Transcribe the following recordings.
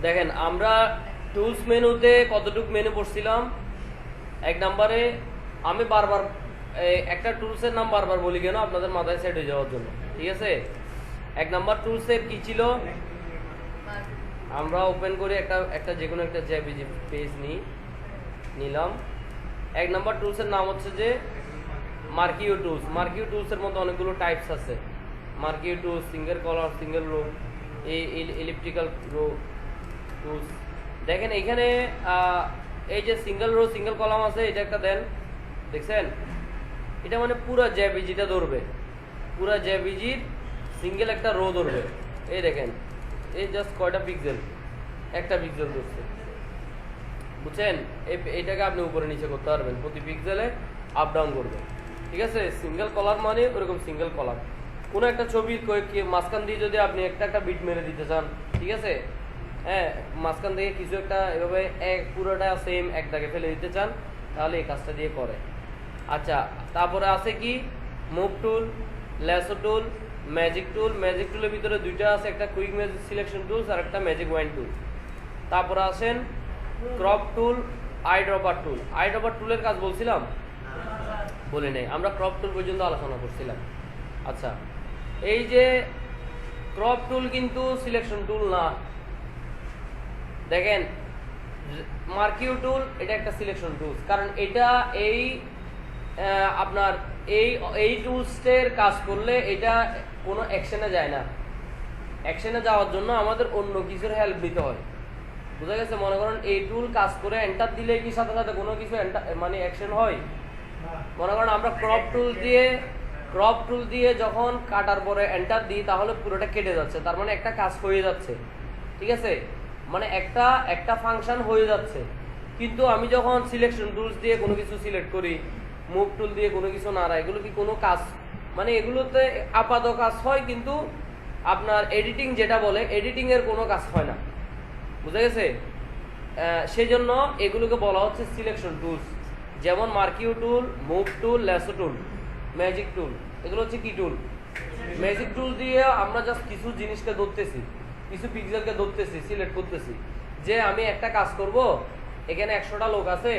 দেখেন আমরা টুলস মেনুতে কতটুকু মেনু পড়ছিলাম। এক নম্বরে আমি বারবার একটা টুলসের নাম বারবার বলি কেন, আপনাদের মাথায় সেট হয়ে যাওয়ার জন্য, ঠিক আছে। এক নম্বর টুলসের কি ছিল, আমরা ওপেন করে একটা যে কোনো একটা জেপিজি পেজ নিলাম। এক নম্বর টুলসের নাম হচ্ছে যে মার্কিও টুলস। মার্কিও টুলসের মধ্যে অনেকগুলো টাইপস আছে। মার্কিও টুলস, সিঙ্গেল কলার, single rho, elliptical rho tools. দেখেন এখানে এই যে সিঙ্গেল রো সিঙ্গেল কলাম আছে, এটা একটা দেন, দেখছেন এটা মানে পুরো জেপিজিটা ধরবে, পুরো জেপিজির সিঙ্গেল একটা রো ধরবে। এই দেখেন এই জাস্ট কয়টা পিক্সেল, একটা পিক্সেল ধরছে, বুঝছেন। এইটাকে আপনি উপরে নিচে করতে পারবেন, প্রতি পিক্সেলে আপ ডাউন করবে, ঠিক আছে। সিঙ্গেল কলার মানে ওরকম সিঙ্গেল কলার। কোনো একটা ছবির মাঝখান দিয়ে যদি আপনি একটা বিট মেরে দিতে চান, ঠিক আছে, হ্যাঁ, মাঝখান থেকে কিছু একটা এভাবে পুরোটা সেম এক দাগে ফেলে দিতে চান, তাহলে এই কাজটা দিয়ে করে। আচ্ছা, তারপরে আছে কি move tool, lasso tool, magic টুল। ম্যাজিক টুলের ভিতরে দুইটা আছে, একটা কুইক ম্যাজিক সিলেকশন টুলস আর একটা ম্যাজিক ওয়াইন টুল। তারপরে আসেন crop tool, I dropper tool. I dropper টুলের কাজ বলছিলাম, বলি নাই, আমরা ক্রপ টুল পর্যন্ত আলোচনা করছিলাম। আচ্ছা, এই যে ক্রপ টুল কিন্তু সিলেকশন টুল না। দেখেন মার্কিও টুল এটা একটা সিলেকশন টুলস, কারণ এটা এই আপনার এই টুলসের কাজ করলে এটা কোনো অ্যাকশনে যায় না। অ্যাকশনে যাওয়ার জন্য আমাদের অন্য কিছুর হেল্প নিতে হয়, বুঝা গেছে। মনে করেন এই টুল কাজ করে এন্টার দিলে কি সাথে সাথে কোনো কিছু মানে অ্যাকশন হয়? মনে করেন আমরা ক্রপ টুল দিয়ে যখন কাটার পরে এন্টার দিই, তাহলে পুরোটা কেটে যাচ্ছে, তার মানে একটা কাজ হয়ে যাচ্ছে, ঠিক আছে, মানে একটা ফাংশন হয়ে যাচ্ছে। কিন্তু আমি যখন সিলেকশন টুলস দিয়ে কোনো কিছু সিলেক্ট করি, মুভ টুল দিয়ে কোনো কিছু নাড়া, এগুলো কি কোনো কাজ, মানে এগুলোতে আপাতত কাজ হয়, কিন্তু আপনার এডিটিং যেটা বলে এডিটিং এর কোনো কাজ হয় না, বুঝা গেছে। সেই জন্য এগুলোকে বলা হচ্ছে সিলেকশন টুলস। যেমন marquee tool, move tool, lasso tool, magic tool, এগুলো হচ্ছে কি টুল? ম্যাজিক টুল দিয়ে আমরা জাস্ট কিছু জিনিসকে ধরতেছি, কিছু পিক্সেলকে ধরতেছি, সিলেক্ট করতেছি, যে আমি একটা কাজ করব, এখানে 100টা লোক আছে,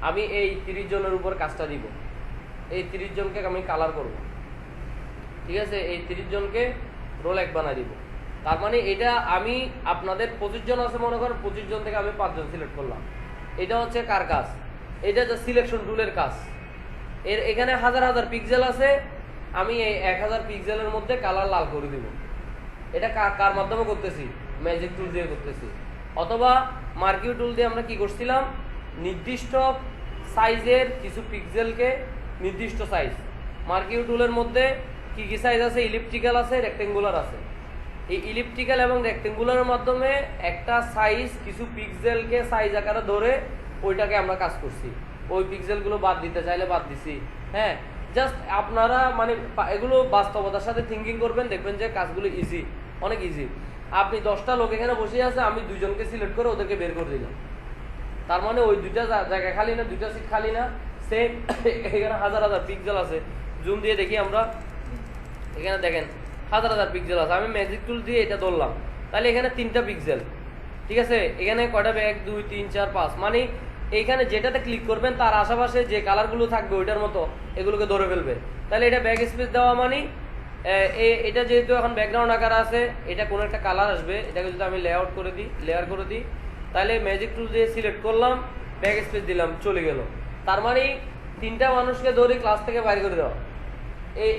আমি এই 30 জনের উপর কাজটা দিব, এই 30 জনকে আমি কালার করব, ঠিক আছে, এই 30 জনকে রোল এক বানাই দিব। তার মানে এটা আমি আপনাদের 25 জন আছে মনে করেন, 25 জন থেকে আমি 5 জন সিলেক্ট করলাম, এটা হচ্ছে কার কাজ? এটা যে সিলেকশন টুলের কাজ। এখানে হাজার হাজার পিক্সেল আছে, আমি এই 1000 পিক্সেলের মধ্যে কালার লাল করে দিব। এটা কার মাধ্যমে করতেছি? ম্যাজিক টুল দিয়ে করতেছি। অথবা মার্কিও টুল দিয়ে আমরা কি করছিলাম, নির্দিষ্ট সাইজের কিছু পিক্সেলকে, নির্দিষ্ট সাইজ, মার্কিও টুলের মধ্যে কি কি সাইজ আছে? ইলিপ্টিক্যাল আছে, রেক্টেঙ্গুলার আছে। এই ইলিপ্টিক্যাল এবং রেক্টেঙ্গুলারের মাধ্যমে একটা সাইজ, কিছু পিক্সেলকে সাইজ আকারে ধরে ওইটাকে আমরা কাজ করছি। ওই পিক্সেলগুলো বাদ দিতে চাইলে বাদ দিছি, হ্যাঁ। জাস্ট আপনারা মানে এগুলো বাস্তবতার সাথে থিঙ্কিং করবেন, দেখবেন যে কাজগুলো ইজি, অনেক ইজি। আপনি 10টা লোক এখানে বসে আছে, আমি 2 জনকে সিলেক্ট করে ওদেরকে বের করে দিলাম, তার মানে ওই 2টা জায়গা খালি না, 2টা সিট খালি না, সেম এখানে হাজার হাজার পিক্সেল আছে। জুম দিয়ে দেখি আমরা, এখানে দেখেন হাজার হাজার পিক্সেল আছে। আমি ম্যাজিক টুল দিয়ে এটা ধরলাম, তাহলে এখানে 3টা পিক্সেল, ঠিক আছে। এখানে কয়টা? 1 2 3 4 5, মানে এইখানে যেটাতে ক্লিক করবেন তার আশেপাশে যে কালারগুলো থাকবে ওইটার মতো এগুলোকে ধরে ফেলবে। তাহলে এটা ব্যাক স্পেস দেওয়া মানে এটা যেহেতু এখন ব্যাকগ্রাউন্ড আকার আছে, এটা কোনো একটা কালার আসবে, এটাকে যদি আমি লেআউট করে দিই, লেয়ার করে দিই, তাহলে ম্যাজিক টুল দিয়ে সিলেক্ট করলাম, ব্যাক স্পেস দিলাম, চলে গেল। তার মানে 3টা মানুষকে ধরে ক্লাস থেকে বাইর করে দেওয়া,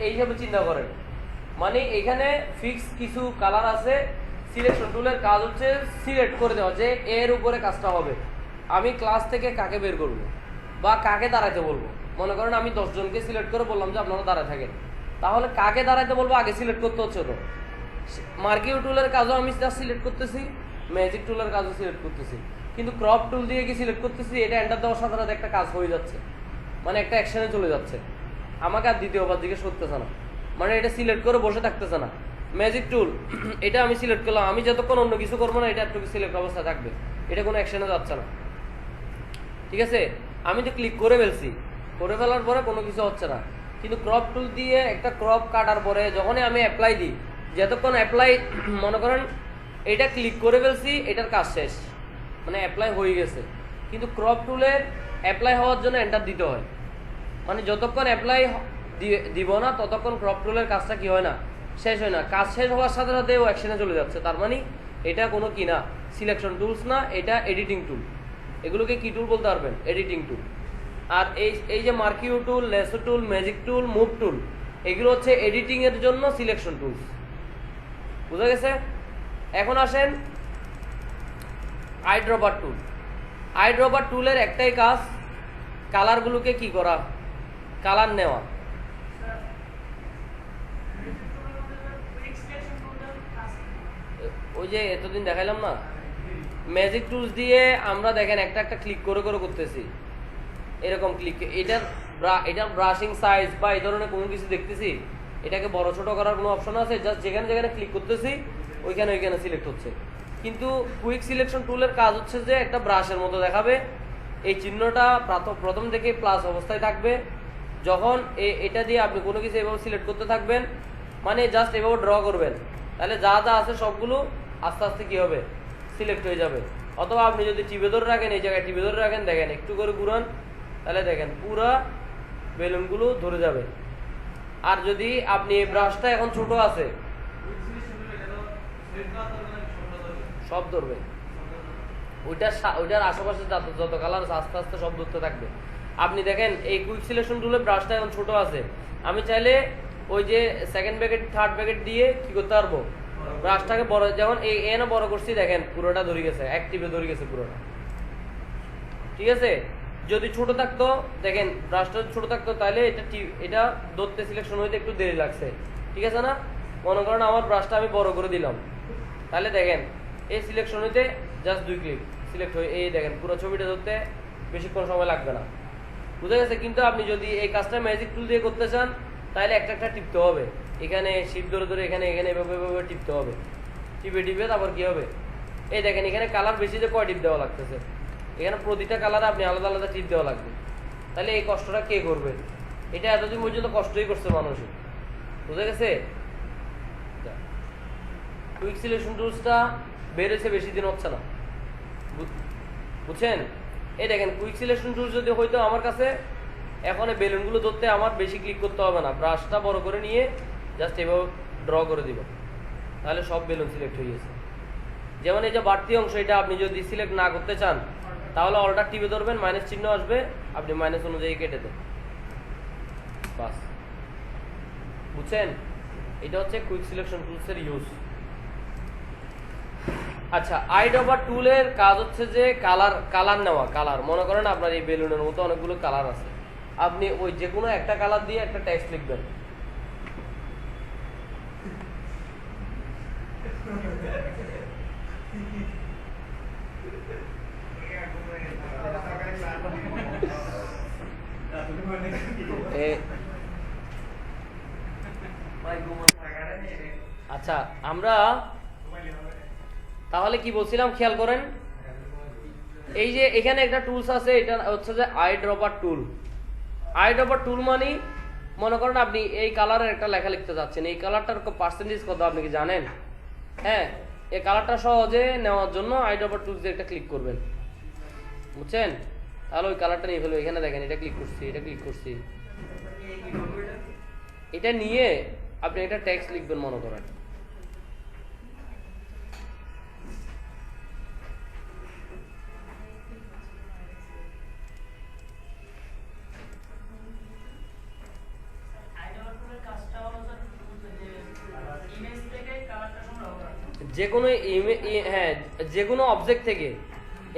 এইভাবে চিন্তা করেন। মানে এখানে ফিক্স কিছু কালার আছে, সিলেকশন টুলের কাজ হচ্ছে সিলেক্ট করে দেওয়া যে এর উপরে কাজটা হবে। আমি ক্লাস থেকে কাকে বের করবো বা কাকে দাঁড়াতে বলবো, মনে করেন আমি 10 জনকে সিলেক্ট করে বললাম যে আপনারা দাঁড়ায় থাকেন, তাহলে কাকে দাঁড়াতে বলবো আগে সিলেক্ট করতে হচ্ছে। তো মার্কিও টুলের কাজও আমি সিলেক্ট করতেছি, ম্যাজিক টুলের কাজও সিলেক্ট করতেছি, কিন্তু ক্রপ টুল দিয়ে কি সিলেক্ট করতেছি, এটা এন্টার দেওয়ার সাথে সাথে একটা কাজ হয়ে যাচ্ছে, মানে একটা অ্যাকশনে চলে যাচ্ছে, আমাকে আর দ্বিতীয়বার জিজ্ঞেস করতেছে না, মানে এটা সিলেক্ট করে বসে থাকতেছে না। ম্যাজিক টুল এটা আমি সিলেক্ট করলাম, আমি যতক্ষণ অন্য কিছু করবো না এটা একটু সিলেক্ট অবস্থা থাকবে, এটা কোনো অ্যাকশনে যাচ্ছে না, ঠিক আছে। আমি তো ক্লিক করে ফেলছি, করে ফেলার পরে কোনো কিছু হচ্ছে না। কিন্তু ক্রপ টুল দিয়ে একটা ক্রপ কাটার পরে যখনই আমি অ্যাপ্লাই দিই, যতক্ষণ অ্যাপ্লাই, মনে করেন এটা ক্লিক করে ফেলছি, এটার কাজ শেষ, মানে অ্যাপ্লাই হয়ে গেছে। কিন্তু ক্রপ টুলের অ্যাপ্লাই হওয়ার জন্য এন্টার দিতে হয়, মানে যতক্ষণ অ্যাপ্লাই দিব না ততক্ষণ ক্রপ টুলের কাজটা কি হয় না, শেষ হয় না। কাজ শেষ হওয়ার সাথে সাথে ও অ্যাকশনে চলে যাচ্ছে, তার মানে এটা কোনো কি না, সিলেকশন টুলস না, এটা এডিটিং টুল। এগুলোকে কি টুল বলতে পারবেন? এডিটিং টুল। আর এই যে মার্কিউ টুল, লেসো টুল, ম্যাজিক টুল, মুভ টুল, এগুলো হচ্ছে এডিটিং এর জন্য সিলেকশন টুলস। বুঝা গেছে? এখন আসেন আইড্রপার টুল। আইড্রপার টুলের একটাই কাজ, কালারগুলোকে কি করা, কালার নেওয়া। ওই যে এতদিন দেখাইলাম না, ম্যাজিক টুলস দিয়ে আমরা দেখেন একটা একটা ক্লিক করে করে করতেছি, এরকম ক্লিক, এটার ব্রাশিং সাইজ বা এই ধরনের কোনো কিছু দেখতেছি, এটাকে বড় ছোট করার কোনো অপশন আছে? জাস্ট যেখানে যেখানে ক্লিক করতেছি ওইখানে ওইখানে সিলেক্ট হচ্ছে। কিন্তু কুইক সিলেকশন টুলের কাজ হচ্ছে যে একটা ব্রাশের মতো দেখাবে, এই চিহ্নটা প্রথম থেকে প্লাস অবস্থায় থাকবে। যখন এটা দিয়ে আপনি কোনো কিছু এভাবে সিলেক্ট করতে থাকবেন, মানে জাস্ট এভাবে ড্র করবেন, তাহলে যা যা আছে সবগুলো আস্তে আস্তে কি হবে, সিলেক্ট হয়ে যাবে। অথবা আপনি যদি টিপে ধরে রাখেন, এই জায়গায় টিপে ধরে রাখেন, দেখেন একটু করে ঘুরান, তাহলে দেখেন পুরা বেলুনগুলো ধরে যাবে। আর যদি আপনি এই ব্রাশটা এখন ছোট আছে, সব ধরবে, ওইটার আশেপাশে যত কালার আছে আস্তে আস্তে সব ধরতে থাকবে। আপনি দেখেন এই কুইক সিলেকশন টুলে ব্রাশটা এখন ছোট আছে, আমি চাইলে ওই যে সেকেন্ড ব্র্যাকেট থার্ড ব্র্যাকেট দিয়ে কি করতে পারবো, ব্রাশটাকে বড়, যেমন এনে বড় করছি, দেখেন পুরোটা ধরে গেছে, অ্যাক্টিভে ধরে গেছে পুরোটা। ঠিক আছে? যদি ছোট থাকতো, দেখেন ব্রাশটা ছোট থাকতো, তাহলে এটা ধরতে সিলেকশন হইতে একটু দেরি লাগছে। ঠিক আছে না? মনে করেন আমার ব্রাশটা আমি বড় করে দিলাম, তাহলে দেখেন এই সিলেকশন হইতে জাস্ট 2 ক্লিক সিলেক্ট হয়ে, এই দেখেন পুরো ছবিটা ধরতে বেশিক্ষণ সময় লাগবে না। বুঝা গেছে? কিন্তু আপনি যদি এই কাজটা ম্যাজিক টুল দিয়ে করতে চান, তাহলে একটা একটা টিপতে হবে, এখানে শিফট ধরে ধরে এখানে এখানে এভাবে এভাবে টিপতে হবে, টিপে টিপে তারপর কি হবে, এই দেখেন এখানে কালার বেশি যে কয় টিপ দেওয়া লাগতেছে, এখানে প্রতিটা কালারে আপনি আলাদা আলাদা টিপ দেওয়া লাগবে। তাহলে এই কষ্টটা কে করবে? এটা এতদিন পর্যন্ত কষ্টই করছে মানুষ। বুঝা গেছে? কুইক সিলেকশন টুলসটা বের হয়েছে, বেশি দিন হচ্ছে না, বুঝছেন? এই দেখেন কুইক সিলেকশন টুলস যদি হয়তো আমার কাছে, এখন এই বেলুনগুলো ধরতে আমার বেশি ক্লিক করতে হবে না, ব্রাশটা বড় করে নিয়ে জাস্ট এভাবে ড্র করে দিব, তাহলে সব বেলুন সিলেক্ট হয়ে গেছে। যেমন এই যে বাড়তি অংশ, এটা আপনি যদি সিলেক্ট না করতে চান, তাহলে অল্টার টিপে ধরবেন, মাইনাস চিহ্ন আসবে, আপনি মাইনাস অনুযায়ী কেটে দেন, বাস। বুঝছেন? এটা হচ্ছে কুইক সিলেকশন টুলসের ইউজ। আচ্ছা, আইড্রপার টুলের কাজ হচ্ছে যে কালার নেওয়া। কালার, মনে করেন আপনার এই বেলুনের মতো অনেকগুলো কালার আছে, আপনি ওই যে কোনো একটা কালার দিয়ে একটা টেক্সট লিখবেন। আচ্ছা, আমরা তাহলে কি বলছিলাম খেয়াল করেন, এই যে এখানে একটা টুলস আছে, এটা হচ্ছে যে আইড্রপার টুল। আইড্রপার টুল মানে মনে করেন আপনি এই কালারের একটা লেখা লিখতে যাচ্ছেন, এই কালারটার পার্সেন্টেজ কত আপনি কি জানেন? হ্যাঁ, এই কালারটা সহজে নেওয়ার জন্য আইড্রপার টুলস দিয়ে একটা ক্লিক করবেন, বুঝছেন? তাহলে ওই কালারটা নিয়ে ফেলবে। এখানে দেখেন এটা ক্লিক করছি, এটা ক্লিক করছি, এটা নিয়ে আপনি একটা টেক্সট লিখবেন মনে করেন। যে কোনো হ্যাঁ, যে কোনো অবজেক্ট থেকে,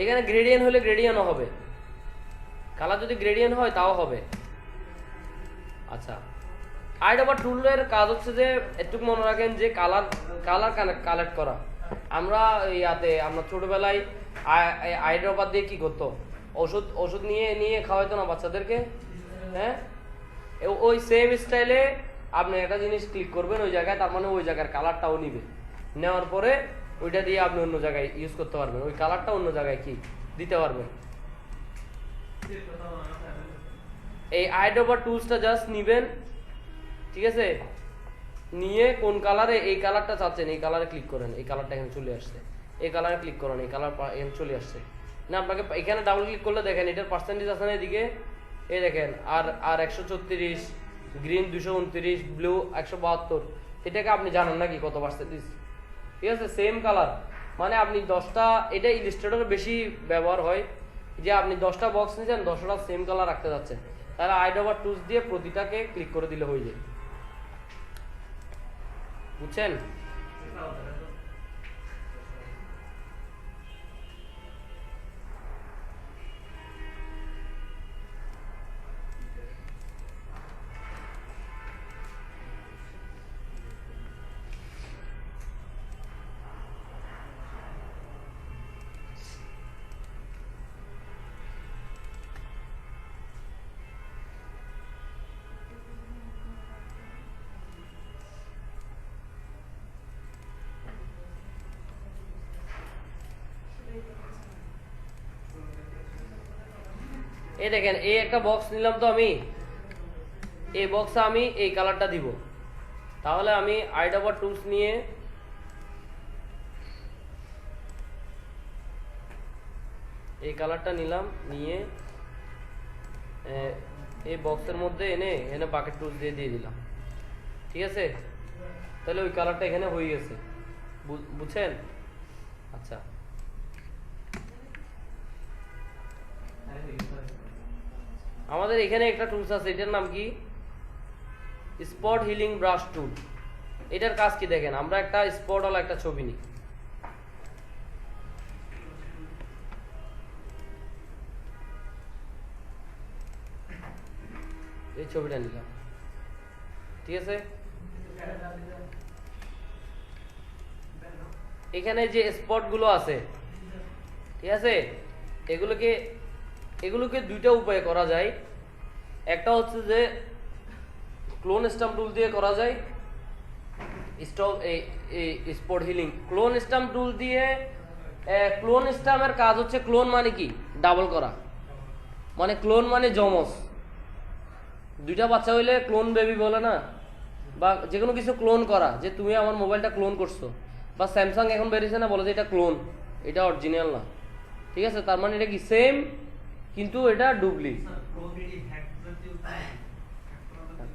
এখানে গ্রেডিয়েন্ট হলে গ্রেডিয়েন্টও হবে, কালার যদি গ্রেডিয়েন্ট হয় তাও হবে। আচ্ছা, আইড্রপার টুলের কাজ হচ্ছে যে একটু মনে রাখেন যে কালার কালেক্ট করা। আমরা আমরা ছোটবেলায় আইড্রপার দিয়ে কি করতো, ওষুধ নিয়ে খাওয়াইতো না বাচ্চাদেরকে? হ্যাঁ, ওই সেম স্টাইলে আপনি একটা জিনিস ক্লিক করবেন ওই জায়গায়, তার মানে ওই জায়গার কালারটাও নিবে, নেওয়ার পরে ওইটা দিয়ে আপনি অন্য জায়গায় ইউজ করতে পারবেন, ওই কালারটা অন্য জায়গায় কি দিতে পারবেন। এই আইড্রপার টুলসটা জাস্ট নিবেন, ঠিক আছে? নিয়ে কোন কালারে, এই কালারটা চাচ্ছেন এই কালারে ক্লিক করেন, এই কালারটা এখানে চলে আসছে, এই কালারে ক্লিক করেন, এই কালার এখানে চলে আসছে না। আপনাকে এখানে ডাবল ক্লিক করলে দেখেন এটার পার্সেন্টেজ আছে না এদিকে, এই দেখেন আর 134, গ্রিন 229, ব্লু 172। এটাকে আপনি জানেন নাকি কত পার্সেন্টেজ? ঠিক আছে, সেম কালার মানে আপনি 10টা, এটা ইলাস্ট্রেটরে বেশি ব্যবহার হয় যে আপনি 10টা বক্স নিয়েছেন 10টা সেম কালার রাখতে যাচ্ছেন, তাহলে আইডোভার টুলস দিয়ে প্রতিটাকে ক্লিক করে দিলে হয়ে যায়। বুঝছেন? এই দেখেন এই একটা বক্স নিলাম, তো আমি এই বক্সে আমি এই কালারটা দিব, তাহলে আমি আইডোভার টুলস নিয়ে এই কালারটা নিলাম, নিয়ে এই বক্সের মধ্যে এনে এনে বাকেট টুলস দিয়ে দিয়ে দিলাম। ঠিক আছে, তাহলে ওই কালারটা এখানে হয়ে গেছে। বুঝছেন? আচ্ছা, আমাদের এখানে একটা টুলস আছে, এটার নাম কি? স্পট হিলিং ব্রাশ টুল। এটার কাজ কি দেখেন, আমরা একটা স্পট ওয়ালা একটা ছবি নিই, এই ছবিটা নিলাম। ঠিক আছে, এখানে যে স্পট গুলো আছে, ঠিক আছে, এগুলোকে দুইটা উপায়ে করা যায়। একটা হচ্ছে যে ক্লোন স্টাম্প টুল দিয়ে করা যায় স্পট হিলিং। ক্লোন স্টাম্প টুল দিয়ে, ক্লোন স্টাম্পের কাজ হচ্ছে, ক্লোন মানে কি? ডাবল করা, মানে ক্লোন মানে জমজ। দুইটা বাচ্চা হইলে ক্লোন বেবি বলে না, বা যে কোনো কিছু ক্লোন করা, যে তুমি আমার মোবাইলটা ক্লোন করছো, বা স্যামসাং এখন বেরিয়েছে না, বলে যে এটা ক্লোন, এটা অরিজিনাল না। ঠিক আছে, তার মানে এটা কি? সেম, কিন্তু এটা ডুপ্লি।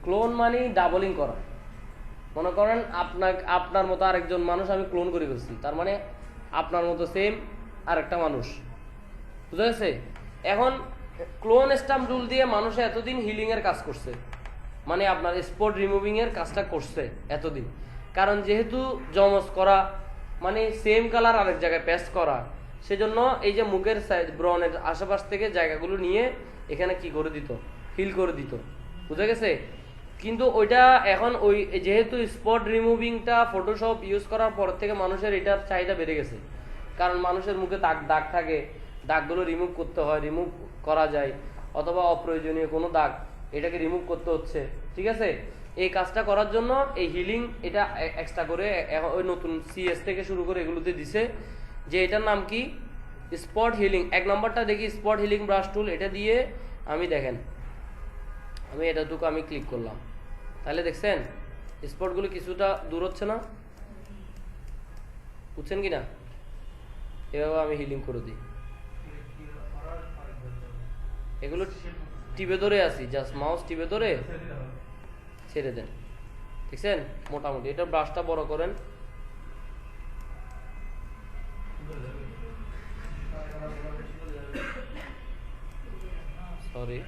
ক্লোন মানে ডাবলিং করা। মনে করেন আপনার মতো আরেকজন মানুষ আমি ক্লোন করে ফেলছি, তার মানে আপনার মতো সেম আরেকটা মানুষ। বুঝা গেছে? এখন ক্লোন স্টাম্প টুল দিয়ে মানুষে এতদিন হিলিং এর কাজ করছে, মানে আপনার স্পট রিমুভিং এর কাজটা করছে এতদিন, কারণ যেহেতু জমজ করা মানে সেম কালার আরেক জায়গায় পেস্ট করা, সেজন্য এই যে মুখের ব্রনের আশেপাশ থেকে জায়গাগুলো নিয়ে এখানে কি করে দিত? হিল করে দিত। বুঝা গেছে? কিন্তু ওইটা এখন ওই যেহেতু স্পট রিমুভিংটা ফটোশপ ইউজ করার পর থেকে মানুষের এটার চাহিদা বেড়ে গেছে, কারণ মানুষের মুখে দাগ থাকে, দাগগুলো রিমুভ করতে হয়, রিমুভ করা যায়, অথবা অপ্রয়োজনীয় কোনো দাগ এটাকে রিমুভ করতে হচ্ছে। ঠিক আছে, এই কাজটা করার জন্য এই হিলিং এটা এক্সট্রা করে ওই নতুন সিএস থেকে শুরু করে এগুলোতে দিছে, যে এটার নাম কি? Spot healing. 1 নম্বরটা দেখি স্পট হিলিং ব্রাশ টুল। এটা দিয়ে আমি দেখেন, আমি এটাটুকু আমি ক্লিক করলাম, তাহলে দেখছেন স্পটগুলো কিছুটা দূর হচ্ছে না? বুঝছেন কি না? এভাবে আমি হিলিং করে দিই, এগুলো টিপে ধরে আসি, জাস্ট মাউস টিপে ধরে ছেড়ে দেন। দেখছেন? মোটামুটি এটা ব্রাশটা বড় করেন, সরি,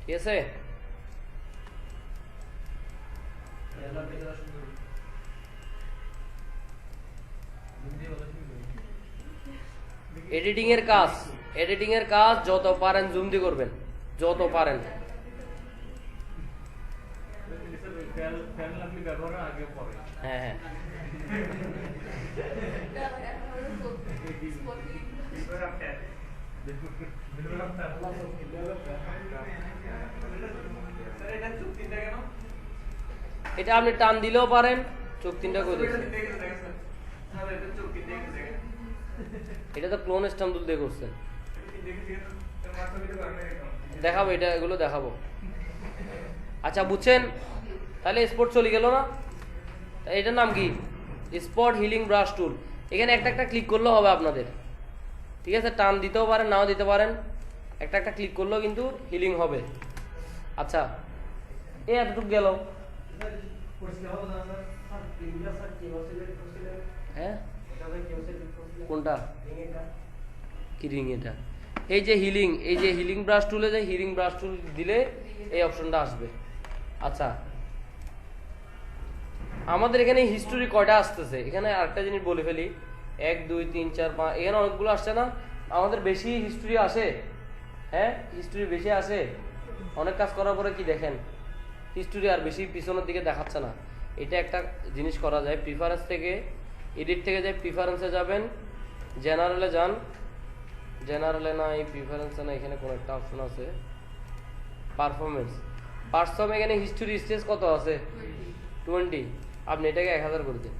ঠিক আছে। এডিটিং এর কাজ যত পারেন জুম দিয়ে করবেন, যত পারেন। হ্যাঁ হ্যাঁ, এটা আপনি টান দিলেও পারেন, চোখ 3টা করে দিচ্ছেন। এটা তো ক্লোন স্টাম্প টুল দিয়ে করছেন। দেখাবো, এটা এগুলো দেখাবো। আচ্ছা বুঝছেন, তাহলে স্পট চলে গেল না? এটার নাম কি? স্পট হিলিং ব্রাশ টুল। এখানে একটা একটা ক্লিক করলেও হবে আপনাদের, ঠিক আছে? টান দিতেও পারেন, নাও দিতে পারেন, একটা একটা ক্লিক করলেও কিন্তু হিলিং হবে। আচ্ছা এই এতটুকু গেল। হ্যাঁ কোনটা? কি রিং? এটা এই যে হিলিং, এই যে হিলিং ব্রাশ টুলে যে হিলিং ব্রাশ টুল দিলে এই অপশনটা আসবে। আচ্ছা আমাদের এখানে হিস্টোরি কয়টা আসতেছে, এখানে আরেকটা জিনিস বলে ফেলি। 1 2 3 4 5 এখানে অনেকগুলো আসছে না? আমাদের বেশি হিস্টোরি আসে। হ্যাঁ হিস্টোরি বেশি আসে। অনেক কাজ করার পরে কি দেখেন, হিস্টোরি আর বেশি পিছনের দিকে দেখাচ্ছে না। এটা একটা জিনিস করা যায়, প্রিফারেন্স থেকে, এডিট থেকে যাই প্রিফারেন্সে যাবেন, জেনারেলে যান। জেনারেলে না, এই প্রিফারেন্সে না, এখানে কোনো একটা অপশন আছে পারফরমেন্স। পারফর্ম এখানে হিস্টোরি স্টেজ কত আছে? 20। আপনি এটাকে 1000 করে দিন,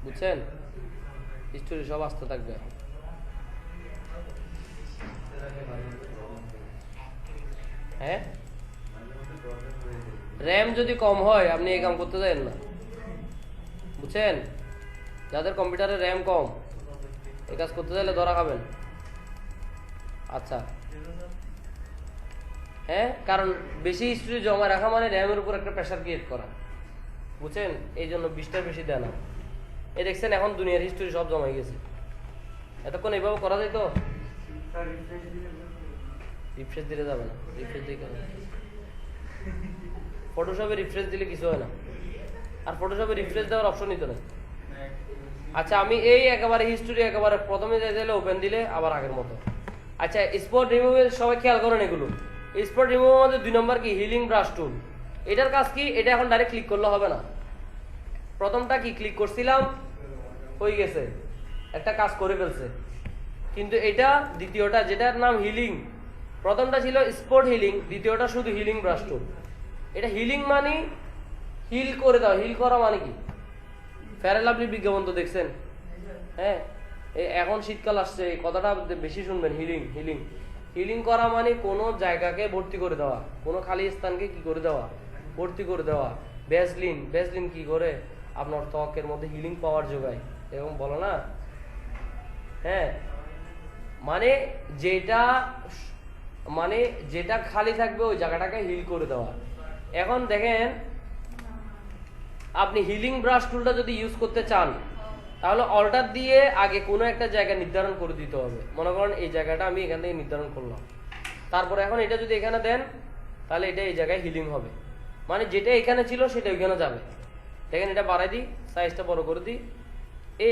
বুঝছেন? হিস্টোরি সব আসতে থাকবে। হ্যাঁ র্যাম যদি কম হয় আপনি এই কাম করতে যাবেন না, বুঝছেন? যাদের কম্পিউটারে র্যাম কম এই কাজ করতে চাইলে ধরা খাবেন। আচ্ছা হ্যাঁ, কারণ বেশি হিস্ট্রি জমা রাখা মানে র্যামের উপর একটা প্রেশার ক্রিয়েট করা, বুঝছেন? এই জন্য 20টার বেশি দেয় না। এই দেখছেন এখন দুনিয়ার হিস্ট্রি সব জমাই গেছে। এতক্ষণ এইভাবে করা যায় তো? রিফ্রেশ দিলে যাবে না। রিফ্রেশ দিয়ে কেন? ফটোশপে রিফ্রেশ দিলে কিছু হয় না, আর ফটোশপে রিফ্রেশ দেওয়ার অপশনই তো নেই। আচ্ছা আমি এই একেবারে হিস্টোরি একেবারে প্রথমে যাইলে ওপেন দিলে আবার আগের মতো। আচ্ছা স্পট রিমুভের সবাই খেয়াল করেন এগুলো। স্পট রিমুভ আমাদের 2 নম্বর কি? হিলিং ব্রাশ টুল। এটার কাজ কি? এটা এখন ডাইরেক্ট ক্লিক করলে হবে না। প্রথমটা কি ক্লিক করছিলাম, হয়ে গেছে, একটা কাজ করে ফেলছে। কিন্তু এটা দ্বিতীয়টা, যেটার নাম হিলিং, প্রথমটা ছিল স্পট হিলিং, দ্বিতীয়টা শুধু হিলিং ব্রাশ টুল। এটা হিলিং মানে হিল করে দাও। হিল করা মানে কি? ফেয়ার লাভলি বিজ্ঞাপন তো দেখছেন। হ্যাঁ এখন শীতকাল আসছে, এই কথাটা বেশি শুনবেন, হিলিং। হিলিং হিলিং করা মানে কোনো জায়গাকে ভর্তি করে দেওয়া, কোনো খালি স্থানকে কি করে দেওয়া? ভর্তি করে দেওয়া। ভ্যাসলিন, ভ্যাসলিন কি করে? আপনার ত্বকের মধ্যে হিলিং পাওয়ার যোগায়, এবং বলো না? হ্যাঁ মানে যেটা, মানে যেটা খালি থাকবে ওই জায়গাটাকে হিল করে দেওয়া। এখন দেখেন আপনি হিলিং ব্রাশ টুলটা যদি ইউজ করতে চান তাহলে অল্টার দিয়ে আগে কোনো একটা জায়গা নির্ধারণ করে দিতে হবে। মনে করেন এই জায়গাটা আমি এখান থেকে নির্ধারণ করলাম, তারপরে এখন এটা যদি এখানে দেন তাহলে এটা এই জায়গায় হিলিং হবে, মানে যেটা এখানে ছিল সেটা ওইখানে যাবে। দেখেন এটা বাড়াই দিই, সাইজটা বড় করে দিই,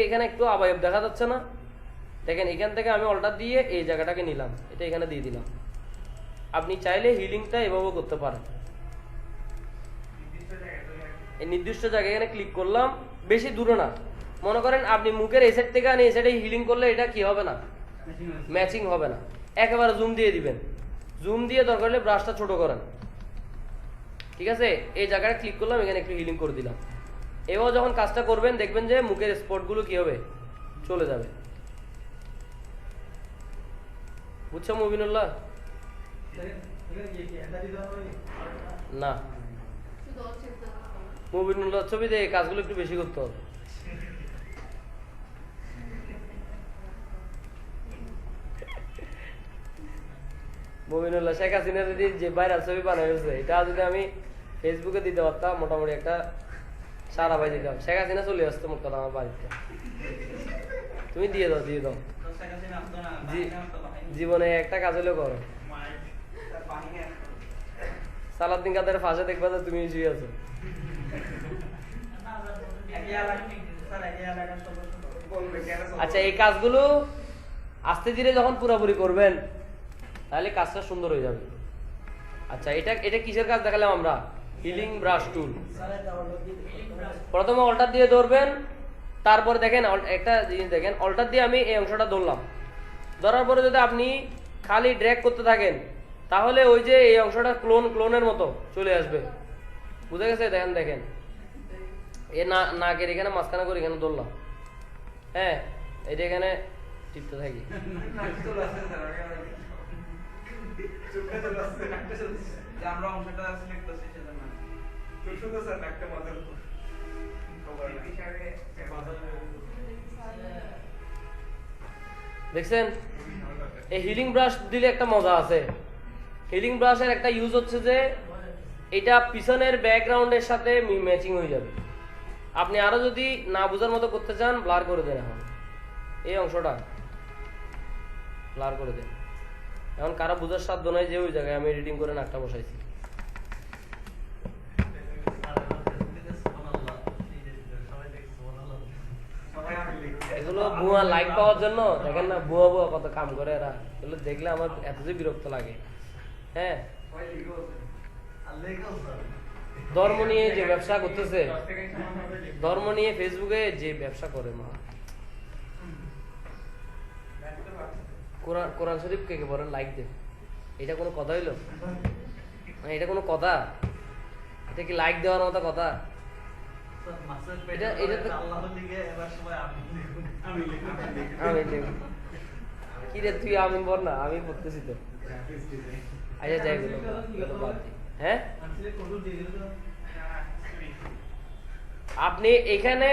এখানে একটু আবায়ব দেখা যাচ্ছে না? দেখেন এখান থেকে আমি অল্টার দিয়ে এই জায়গাটাকে নিলাম, এটা এখানে দিয়ে দিলাম। আপনি চাইলে হিলিংটা এভাবে করতে পারেন। এই নির্দিষ্ট জায়গায় এখানে ক্লিক করলাম, বেশি দূরে না। মনে করেন আপনি মুখের এই সাইড থেকে আনি এই সাইডে হিলিং করলে এটা কি হবে না? ম্যাচিং হবে না। একেবারে জুম দিয়ে দিবেন, জুম দিয়ে দরকার হলে ব্রাশটা ছোট করেন, ঠিক আছে? এই জায়গাটা ক্লিক করলাম, এখানে একটু হিলিং করে দিলাম। এবার যখন কাজটা করবেন দেখবেন যে মুখের স্পটগুলো কি হবে? চলে যাবে। বুঝছো মুবিনুল্লাহ? না, মুবিনুল্লাহ ছবিতে এই কাজগুলো একটু বেশি করতে হবে। মুবিনুল্লাহ শেখ হাসিনা যদি যে ভাইরাল ছবি বানাইছে, এটা যদি আমি ফেসবুকে দিতে পারতাম মোটামুটি একটা সারা ভাই দিতাম। শেখ হাসিনা চলে আসতো মোট কথা আমার বাড়িতে। তুমি দিয়ে দাও, দিয়ে দাও, জীবনে একটা কাজ হলেও করো। সালাউদ্দিন কাদের ফাঁসে দেখবা তো তুমি শুয়ে আছো। আচ্ছা এই কাজগুলো আস্তে ধীরে যখন পুরোপুরি করবেন তাহলে কাজটা সুন্দর হয়ে যাবে। আচ্ছা এটা এটা কিসের কাজ দেখালাম আমরা? হিলিং ব্রাশ টুল। প্রথমে অল্টার দিয়ে ধরবেন, তারপরে দেখেন একটা জিনিস দেখেন, অল্টার দিয়ে আমি এই অংশটা ধরলাম, ধরার পরে যদি আপনি খালি ড্র্যাগ করতে থাকেন তাহলে ওই যে এই অংশটা ক্লোনের মতো চলে আসবে, বুঝে গেছে? দেখেন দেখেন এ না নাকের এখানে মাঝখানে করে এখানে ধরলাম, হ্যাঁ এটা এখানে টিপতে থাকি। আমরা অংশটা সিলেক্ট করছি সেজন্য তো শুধু স্যার একটা মাথার উপর দেখছেন এই হিলিং ব্রাশ দিলে একটা মজা আছে। হিলিং ব্রাশের একটা ইউজ হচ্ছে যে এটা পিছনের ব্যাকগ্রাউন্ডের সাথে ম্যাচিং হয়ে যাবে। আপনি আরো যদি না বোঝার মতো করতে চান ব্লার করে দেন, এখন এই অংশটা ব্লার করে দেন। এখন কারো বোঝার সাধ্য নাই যে ওই জায়গায় আমি এডিটিং করে নাকটা বসাইছি। এগুলো ভুয়া লাইক পাওয়ার জন্য দেখেন না, ভুয়া ভুয়া কত কাম করে এরা। এগুলো দেখলে আমার এত যে বিরক্ত লাগে। হ্যাঁ ধর্ম নিয়ে যে ব্যবসা করতেছে, ধর্ম নিয়ে ফেসবুকে যে ব্যবসা করে, মা কোরআন কোরআন শরীফ কে কে বলেন লাইক দেন, এটা কোনো কথা হইলো? এটা কোনো কথা? এটা কি লাইক দেওয়ার মতো কথা? এটা এটা আমি কি রে তুই আমিন বল না, আমি পড়তেছি তো। আচ্ছা যাই বলো, হ্যাঁ আপনি এখানে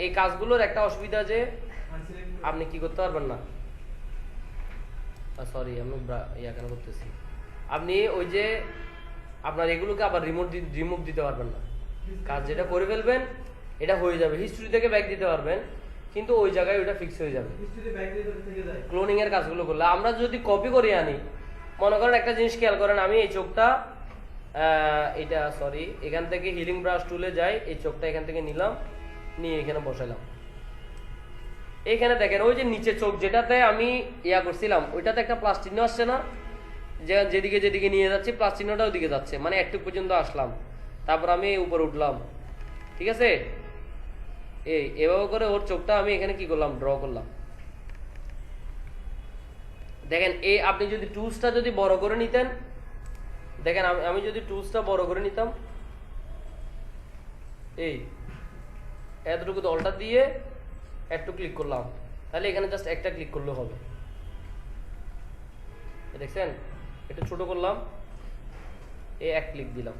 এই কাজগুলোর একটা অসুবিধা যে আপনি কি করতে পারবেন না, সরি আমি ইয়া কেন করতেছি, আপনি ওই যে আপনার এগুলোকে আবার রিমুভ দিতে পারবেন না। কাজ যেটা করে ফেলবেন এটা হয়ে যাবে, হিস্ট্রি থেকে ব্যাক দিতে পারবেন কিন্তু ওই জায়গায় ওটা ফিক্স হয়ে যাবে। ক্লোনিং এর কাজগুলো করলে আমরা যদি কপি করে আনি, মনে করেন একটা জিনিস খেয়াল করেন, আমি এই চোখটা এটা সরি এখান থেকে হিলিং ব্রাশ টুলে যাই, এই চোখটা এখান থেকে নিলাম, নিয়ে এখানে বসাইলাম। এইখানে দেখেন ওই যে নিচে চোখ যেটাতে আমি ইয়া করছিলাম ওইটাতে একটা প্লাস চিহ্ন আসছে না, যে যেদিকে যেদিকে নিয়ে যাচ্ছি প্লাস চিহ্নটা ওদিকে যাচ্ছে, মানে একটু পর্যন্ত আসলাম, তারপর আমি উপরে উঠলাম। ঠিক আছে, এভাবে করে ওর চোখটা আমি এখানে কি করলাম, ড্র করলাম। দেখেন এই আপনি যদি টুলসটা যদি বড় করে নিতেন, দেখেন আমি যদি টুলসটা বড় করে নিতাম, এই এতটুকু দলটা দিয়ে একটু ক্লিক করলাম, তাহলে এখানে জাস্ট একটা ক্লিক করলে হবে। দেখছেন একটু ছোট করলাম, এই এক ক্লিক দিলাম,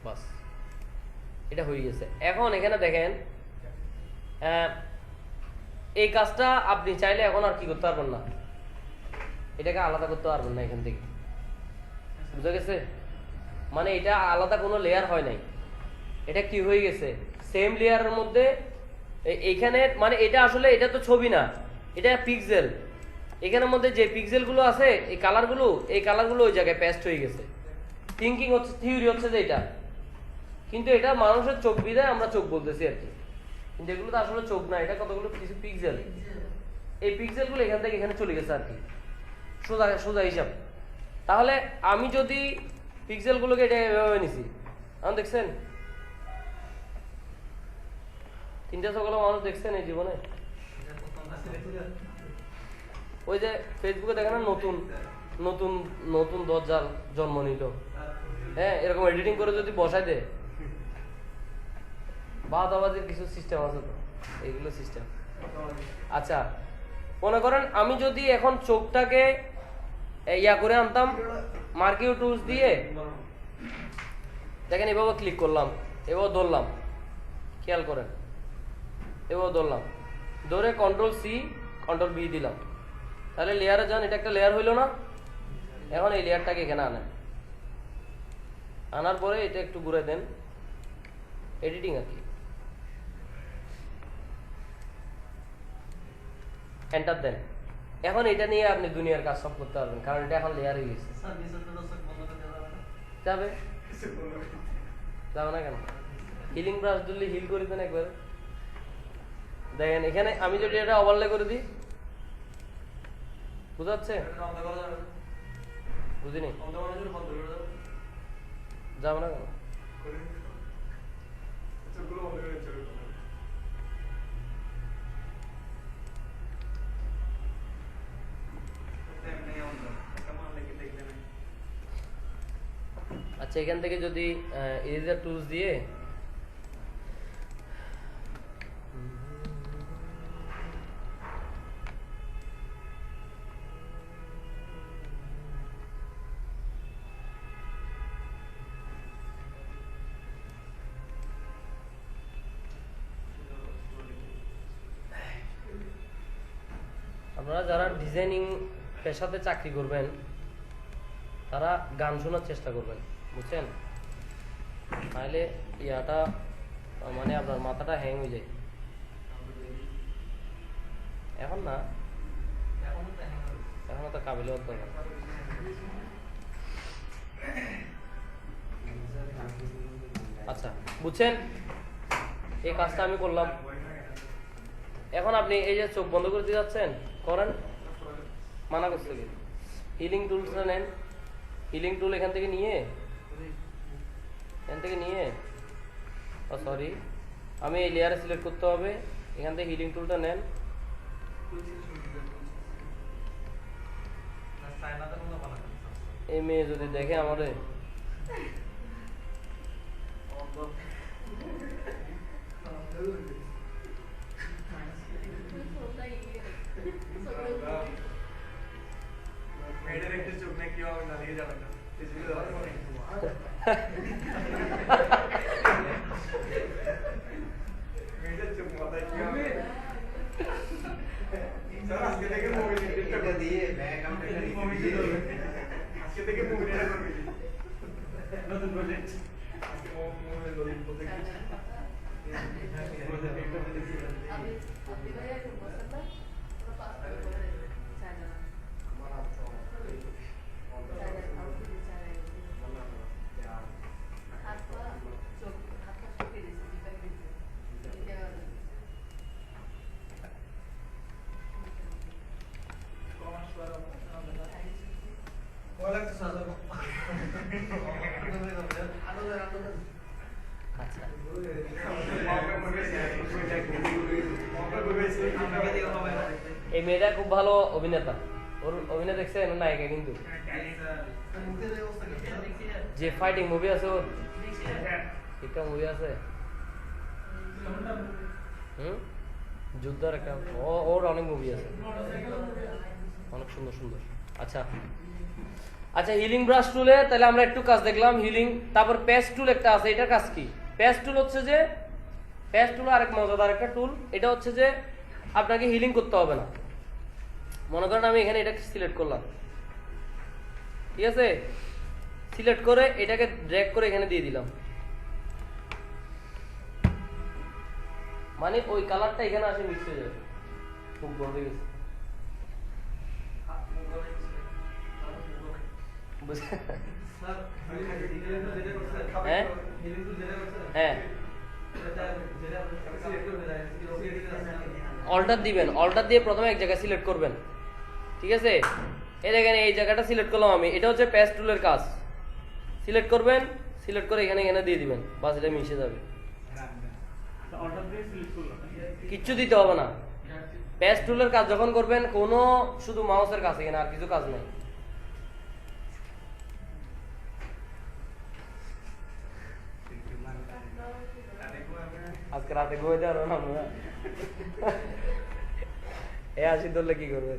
বাস এটা হয়ে গেছে। এখন এখানে দেখেন এই কাজটা আপনি চাইলে এখন আর কি করতে পারবেন না, এটাকে আলাদা করতে পারবেন না এখান থেকে, বুঝা গেছে? মানে এটা আলাদা কোনো লেয়ার হয় নাই, এটা কি হয়ে গেছে সেম লেয়ারের মধ্যে এইখানে, মানে এটা আসলে এটা তো ছবি না, এটা পিক্সেল। এখানের মধ্যে যে পিক্সেলগুলো আছে এই কালারগুলো ওই জায়গায় পেস্ট হয়ে গেছে। থিঙ্কিং হচ্ছে, থিওরি হচ্ছে যে এটা, কিন্তু এটা মানুষের চোখ বিদায় আমরা চোখ বলতেছি আর কি, কিন্তু এগুলো তো আসলে চোখ না, এটা কতগুলো কিছু পিক্সেল। এই পিক্সেলগুলো এখান থেকে এখানে চলে গেছে আর কি, সোজা সোজা হিসাব। তাহলে আমি যদি পিক্সেলগুলোকে এটা এভাবে নিছি, এখন দেখছেন তিনটা সকল মানুষ দেখছেন এই জীবনে? ওই যে ফেসবুকে দেখে না নতুন নতুন নতুন দজ্জাল জন্ম নিল, হ্যাঁ এরকম এডিটিং করে যদি বসাই দেয়, বাদাবাজির কিছু সিস্টেম আছে তো, এইগুলো সিস্টেম। আচ্ছা মনে করেন আমি যদি এখন চোখটাকে ইয়া করে আনতাম মার্কিউ টুলস দিয়ে, দেখেন এভাবে ক্লিক করলাম, এভাবে ধরলাম, খেয়াল করেন এভাবে ধরলাম, ধরে কন্ট্রোল সি কন্ট্রোল বি দিলাম, তাহলে লেয়ারে যান, এটা একটা লেয়ার হইল না? এখন এই লেয়ারটাকে এখানে আনেন, আনার পরে এটা একটু ঘুরে দেন, এডিটিং আর কি, এন্টার দেন। এখন এটা নিয়ে আপনি দুনিয়ার কাজ সব করতে পারবেন, কারণ এটা এখন লেয়ার হয়ে গেছে। যাবে যাবে না কেন? হিলিং ব্রাশ দিলে হিল করে দেন একবার, দেখেন এখানে আমি যদি এটা ওভারলে করে দিই, বুঝাচ্ছে? বুঝিনি যাবে না কেন? আচ্ছা এখান থেকে যদি ইরেজার টুলস দিয়ে আপনারা যারা ডিজাইনিং পেশাতে চাকরি করবেন তারা গান শোনার চেষ্টা করবেন, বুঝছেন? তাহলে ইয়াটা মানে আপনার মাথাটা হ্যাং হয়ে যায়। এখন না, এখন তো কাবিল দরকার। আচ্ছা বুঝছেন, এই কাজটা আমি করলাম। এখন আপনি এই যে চোখ বন্ধ করে দিয়ে যাচ্ছেন, করেন, মানা করছে কি? হিলিং টুলসটা নেন, হিলিং টুল এখান থেকে নিয়ে সরি আমি এই লেয়ারে সিলেক্ট করতে হবে, এখান থেকে হিলিং টুলটা নেন। এই মেয়ে যদি দেখে আমাদের এই মেয়েটা খুব ভালো অভিনেতা, ওর অভিনয় দেখছেন? নায়িকা কিন্তু যে ফাইটিং মুভি আছে, ওর একটা মুভি আছে যুদ্ধের একটা, ওর অনেক মুভি আছে, অনেক সুন্দর সুন্দর। আচ্ছা আচ্ছা, হিলিং ব্রাশ টুলে তাহলে আমরা একটু কাজ দেখলাম, হিলিং। তারপর পেস্ট টুল একটা আছে, এটার কাজ কি? পেস্ট টুল হচ্ছে যে, পেস্ট টুল আরেক মজাদার একটা টুল। এটা হচ্ছে যে আপনাকে হিলিং করতে হবে না। মনে করেন আমি এখানে এটাকে সিলেক্ট করলাম, ঠিক আছে? সিলেক্ট করে এটাকে ড্র্যাগ করে এখানে দিয়ে দিলাম, মানে ওই কালারটা এখানে আসে মিক্স হয়ে যাবে। খুব বড় হয়ে গেছে, হ্যাঁ হ্যাঁ, অল্টার দিবেন, অল্টার দিয়ে প্রথমে এক জায়গায় সিলেক্ট করবেন, ঠিক আছে? এই দেখেন এই জায়গাটা সিলেক্ট করলাম আমি, এটা হচ্ছে পেস্ট টুলের কাজ। সিলেক্ট করবেন, সিলেক্ট করে এখানে এখানে দিয়ে দিবেন, বাস এটা মিশে যাবে, কিচ্ছু দিতে হবে না। পেস্ট টুলের কাজ যখন করবেন কোনো শুধু মাউসের কাছে, এখানে আর কিছু কাজ নাই। আজকে রাতে ঘুমাইতে পারবো না আমরা, এ আসি ধরলে কি করবেন?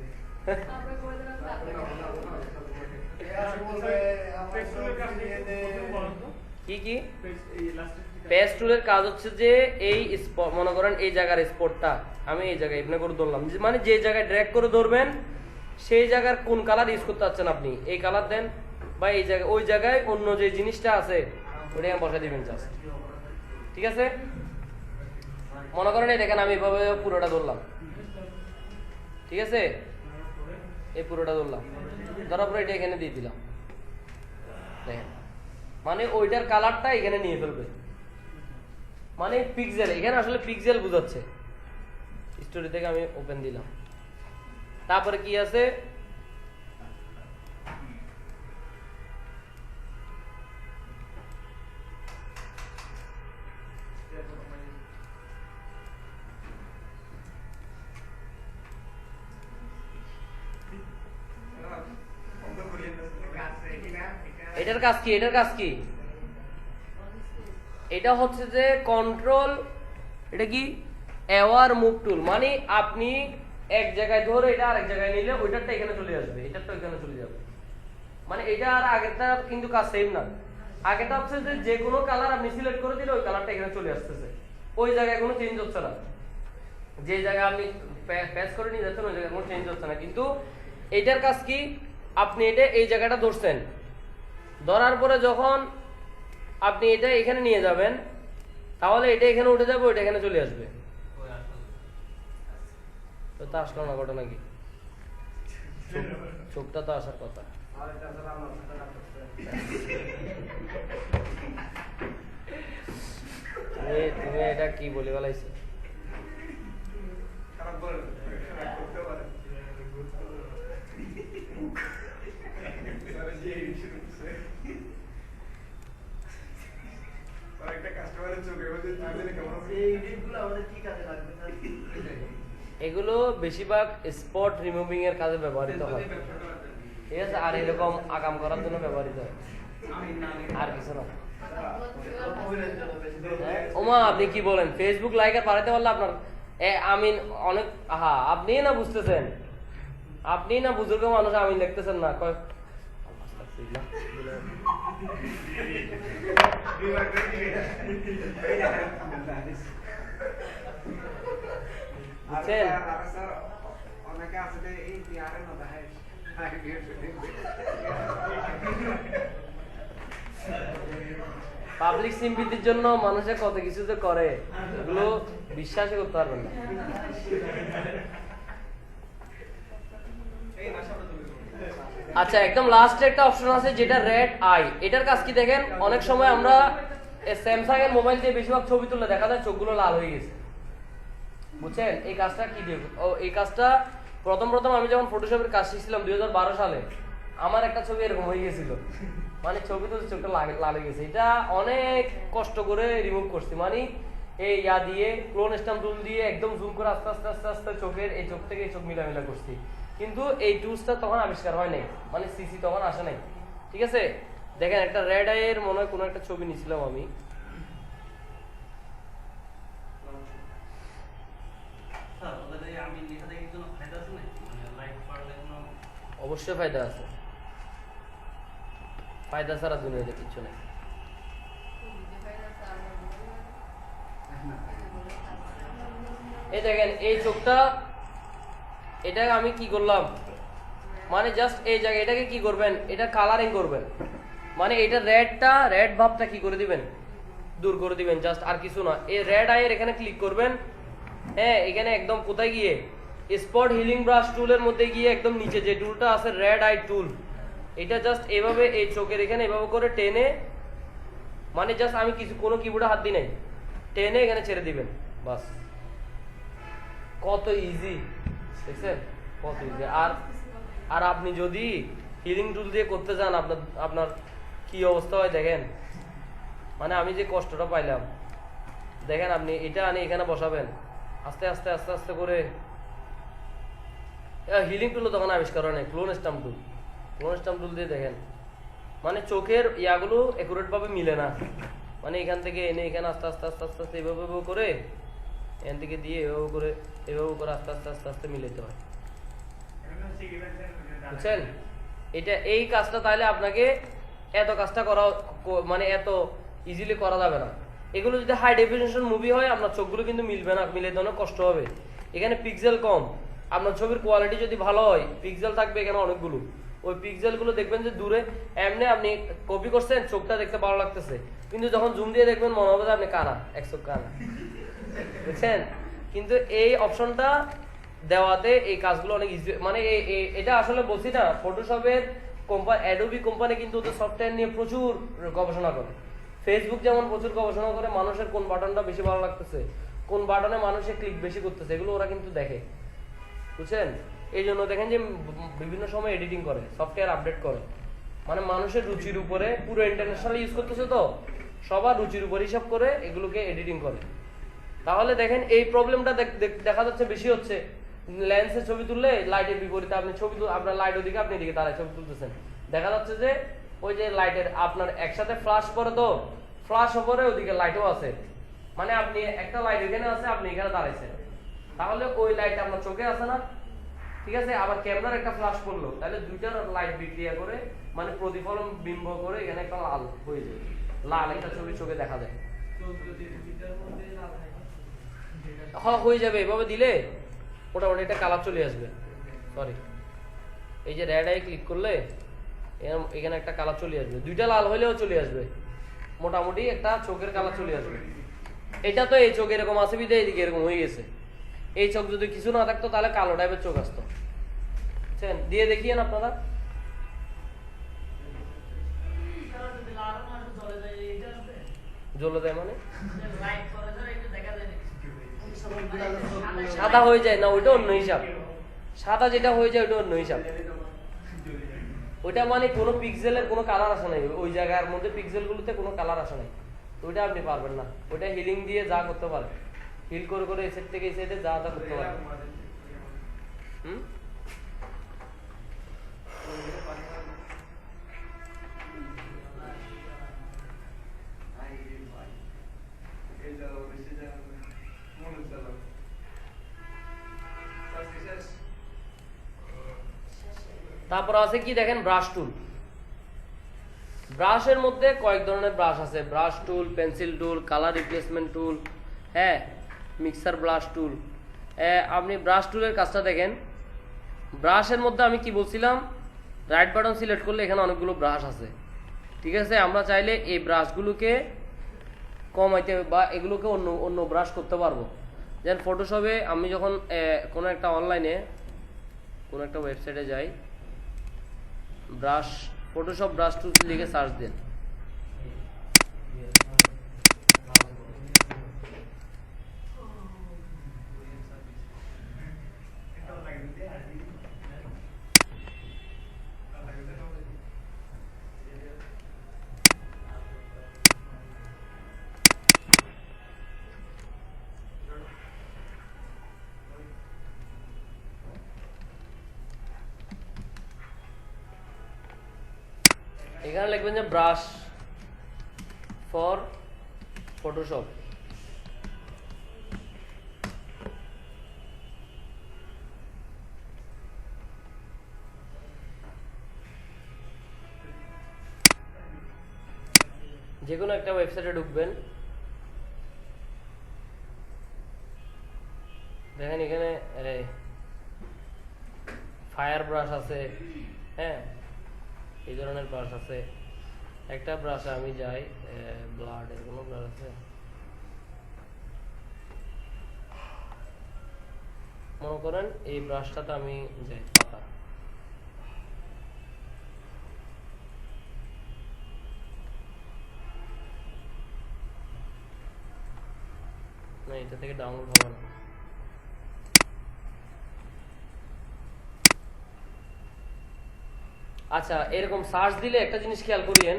কি কি পেস্ট টুলের কাজ হচ্ছে যে এই মনে করেন এই জায়গার স্পটটা আমি এই জায়গায় এখানে করে ধরলাম, মানে যে জায়গায় ড্র্যাগ করে ধরবেন সেই জায়গার কোন কালার ইউজ করতে চাচ্ছেন আপনি, এই কালার দেন, বা এই জায়গায় ওই জায়গায় অন্য যে জিনিসটা আছে ওটা বসা দিবেন জাস্ট, ঠিক আছে? মনে করেন এই দেখেন আমি এভাবে পুরোটা ধরলাম, ঠিক আছে? এই পুরোটা ধরলাম, ধরার পরে এটা এখানে দিয়ে দিলাম, দেখেন মানে ওইটার কালারটা এখানে নিয়ে ফেলবে, মানে পিক্সেল, এখানে আসলে পিক্সেল বোঝাচ্ছে। স্টোরি থেকে আমি ওপেন দিলাম, তারপরে কি আছে, এটার কাজ কি? এটার কাজ কি? এটা হচ্ছে যে কন্ট্রোল, এটা কি অ্যাওয়ার মুভ টুল, মানে আপনি এক জায়গায় ধরে এটা আরেক জায়গায় নিলে ওইটারটা এখানে চলে আসবে, এটারটা এখানে চলে যাবে, মানে এটা আর আগেরটা কিন্তু কাজ সেম না। আগেটা হচ্ছে যে কোনো কালার আপনি সিলেক্ট করে দিলে ওই কালারটা এখানে চলে আসতেছে, ওই জায়গায় কোনো চেঞ্জ হচ্ছে না। যে জায়গায় আপনি প্যাচ করে নিয়ে যাচ্ছেন ওই জায়গায় কোনো চেঞ্জ হচ্ছে না, কিন্তু এইটার কাজ কি, আপনি এটা এই জায়গাটা ধরছেন, ধরার পরে যখন আপনি এটা এখানে নিয়ে যাবেন তাহলে এটা এখানে উঠে যাবে, ওইটা এখানে চলে আসবে। তো তা আসলো না, ঘটনা কি? চোখটা তো আসার কথা। তুমি এটা কি বলে বেলাইছো? এগুলো বেশিরভাগ স্পট রিমুভিং এর কাজে ব্যবহৃত হয়, ঠিক আছে, আর এরকম আকাম করার জন্য ব্যবহৃত হয়, আর কিছু না। ওমা আপনি কি বলেন, ফেসবুক লাইক আর বাড়াইতে পারলে আপনার আমিন অনেক, আপনি না বুঝতেছেন, আপনি না বুজুর্গ মানুষ, আমিন দেখতেছেন না, কয় পাবলিক সিম্পিতির জন্য মানুষের কত কিছু যে করে, এগুলো বিশ্বাসই করতে পারবেন না। আচ্ছা, একদম লাস্ট একটা অপশন আছে যেটা রেড আই। এটার কাজ কি দেখেন, অনেক সময় আমরা স্যামসাং এর মোবাইল দিয়ে বেশিরভাগ ছবি তুললে দেখা যায় চোখগুলো লাল হয়ে গেছে, বুঝছেন? এই কাজটা কি দিয়ে, এই কাজটা প্রথম আমি যখন ফটোশপের কাজ শিখছিলাম 2012 সালে, আমার একটা ছবি এরকম হয়ে গেছিল, মানে ছবি তুলতে চোখটা লাল হয়ে গেছে। এটা অনেক কষ্ট করে রিমুভ করছি, মানে এই দিয়ে ক্লোন স্ট্যাম্প টুল দিয়ে একদম জুম করে আস্তে আস্তে আস্তে আস্তে চোখের এই চোখ থেকে এই চোখ মিলামিলা করছি, কিন্তু এই টুলসটা তখন আবিষ্কার হয় নাই, মানে সিসি তখন আসে নাই, ঠিক আছে? দেখেন একটা রেড আই এর মনে হয় কোনো একটা ছবি নিছিলাম আমি, অবশ্যই ফায়দা আছে, ফায়দা ছাড়া দুনিয়াতে কিছু নেই। এই দেখেন এই চোখটা, এটা আমি কি করলাম, মানে জাস্ট এই জায়গায় এটাকে কি করবেন, এটা কালারিং করবেন, মানে এটা রেড ভাবটা কি করে দিবেন, দূর করে দিবেন, জাস্ট আর কিছু না। এই রেড আইয়ের এখানে ক্লিক করবেন, হ্যাঁ এখানে একদম কোথায় গিয়ে স্পট হিলিং ব্রাশ টুলের মধ্যে গিয়ে একদম নিচে যে টুলটা আছে রেড আই টুল, এটা জাস্ট এভাবে এই চোখের এখানে এভাবে করে টেনে, মানে জাস্ট আমি কিছু কোনো কিবোর্ডে হাত দিই নাই, টেনে এখানে ছেড়ে দিবেন, বাস। কত ইজি দেখছেন, কত ইজি। আর আপনি যদি হিলিং টুল দিয়ে করতে চান, আপনার কি অবস্থা হয় দেখেন, মানে আমি যে কষ্টটা পাইলাম দেখেন, আপনি এটা আনি এখানে বসাবেন, আস্তে আস্তে আস্তে আস্তে করে হিলিং টুলও তখন আবিষ্কার হয় না, ক্লোন স্ট্যাম্প টুল দিয়ে দেখেন, মানে চোখের ইয়াগুলো একুরেট ভাবে মিলে না, মানে এখান থেকে এনে এখানে আস্তে আস্তে আস্তে আস্তে আস্তে এভাবে করে এখান থেকে দিয়ে এভাবে করে আস্তে আস্তে আস্তে আস্তে মিলাতে হয়, বুঝছেন? এটা এই কাজটা তাহলে আপনাকে এত কাজটা করা, মানে এত ইজিলি করা যাবে না। এগুলো যদি হাই ডেফিনিশন মুভি হয় আপনার চোখগুলো কিন্তু মিলবে না, মিলাতে অনেক কষ্ট হবে। এখানে পিক্সেল কম, আপনার ছবির কোয়ালিটি যদি ভালো হয় পিক্সেল থাকবে এখানে অনেকগুলো, ওই পিক্সেলগুলো দেখবেন যে দূরে এমনি আপনি কপি করছেন, চোখটা দেখতে ভালো লাগতেছে, কিন্তু যখন জুম দিয়ে দেখবেন মনে হবে যে আপনি কানা, এক চোখ কানা, বুঝছেন? কিন্তু এই অপশনটা দেওয়াতে এই কাজগুলো অনেক ইজি, মানে এটা আসলে বলছি না, ফটোশপের কোম্পানি অ্যাডোবি কোম্পানি কিন্তু ওদের সফটওয়্যার নিয়ে প্রচুর গবেষণা করে, ফেসবুক যেমন প্রচুর গবেষণা করে মানুষের কোন বাটনটা বেশি ভালো লাগতেছে, কোন বাটনে মানুষের ক্লিক বেশি করতেছে, এগুলো ওরা কিন্তু দেখে, বুঝছেন? এই জন্য দেখেন যে বিভিন্ন সময় এডিটিং করে, সফটওয়্যার আপডেট করে, মানে মানুষের রুচির উপরে, পুরো ইন্টারন্যাশনাল ইউজ করতেছে তো সবার রুচির উপর হিসাব করে এগুলোকে এডিটিং করে। তাহলে দেখেন এই প্রবলেমটা দেখা যাচ্ছে বেশি হচ্ছে, লেন্সের ছবি তুললে লাইটের বিপরীতে আপনি আপনার লাইট ওদিকে আপনি এদিকে দাঁড়ায় ছবি তুলতেছেন, দেখা যাচ্ছে যে ওই যে লাইটের আপনার একসাথে ফ্ল্যাশ করে, তো ফ্ল্যাশ ওপরে ওদিকে লাইটও আছে, মানে আপনি একটা লাইট এখানে আছে, আপনি এখানে দাঁড়াইছেন, তাহলে ওই লাইট আপনার চোখে আছে না, ঠিক আছে? আবার ক্যামেরার একটা ফ্ল্যাশ করলো, তাহলে দুইটার লাইট বিক্রিয়া করে, মানে প্রতিফলন বিম্ব করে এখানে একটা লাল হয়ে যায়, লাল একটা ছবি চোখে দেখা যায়। হ্যাঁ হয়ে যাবে, এভাবে দিলে মোটামুটি একটা কালার চলে আসবে। সরি, এই যে রেড আই ক্লিক করলে এখানে একটা কালার চলে আসবে, দুইটা লাল হলেও চলে আসবে, মোটামুটি একটা চোখের কালার চলে আসবে। এটা তো এই চোখ এরকম আছে বিধে এইদিকে এরকম হয়ে গেছে। এই চোখ যদি কিছু না থাকতো তাহলে কালো টাইপের চোখ আসতো। বুঝছেন? দিয়ে দেখিয়েন আপনারা। জ্বলে দেয় মানে সাদা হয়ে যায় না, ওইটা অন্য হিসাব। সাদা যেটা হয়ে যায় ওইটা অন্য হিসাব। ওইটা মানে কোনো পিক্সেলের কোনো কালার আসে নাই, ওই জায়গার মধ্যে পিক্সেল গুলোতে কোনো কালার আসে নাই, ওইটা আপনি পারবেন না। ওইটা হিলিং দিয়ে যা করতে পারেন, হিল করে করে এই সাইড থেকে এই সাইডে যা যা করতে পারেন। হুম, তারপর আছে কি দেখেন, ব্রাশ টুল। ব্রাশের মধ্যে কয়েক ধরনের ব্রাশ আছে, brush tool, pencil tool, colour replacement tool, হ্যাঁ, মিক্সার ব্রাশ টুল। আপনি ব্রাশ টুলের কাজটা দেখেন। ব্রাশের মধ্যে আমি কি বলছিলাম, রাইট বাটন সিলেক্ট করলে এখানে অনেকগুলো ব্রাশ আছে, ঠিক আছে। আমরা চাইলে এই ব্রাশগুলোকে কমাইতে বা এগুলোকে অন্য অন্য ব্রাশ করতে পারবো। যেমন ফটোশপে আমি যখন কোনো একটা অনলাইনে কোনো একটা ওয়েবসাইটে যাই, ব্রাশ ফটোশপ ব্রাশ টুলস লিখে সার্চ দেন, এখানে লিখবেন যে ব্রাশ ফর ফটোশপ। যে কোনো একটা ওয়েবসাইটে ঢুকবেন, দেখেন এখানে ফায়ার ব্রাশ আছে, হ্যাঁ, এই ধরনের ব্রাশ আছে। একটা ব্রাশে আমি যাই, ব্লাড এর কোনো ব্রাশ আছে, মনে করেন এই ব্রাশটাতে আমি যাই পাতা, না এটা থেকে ডাউনলোড হবে না। আচ্ছা, এরকম সার্চ দিলে একটা জিনিস খেয়াল করিয়েন,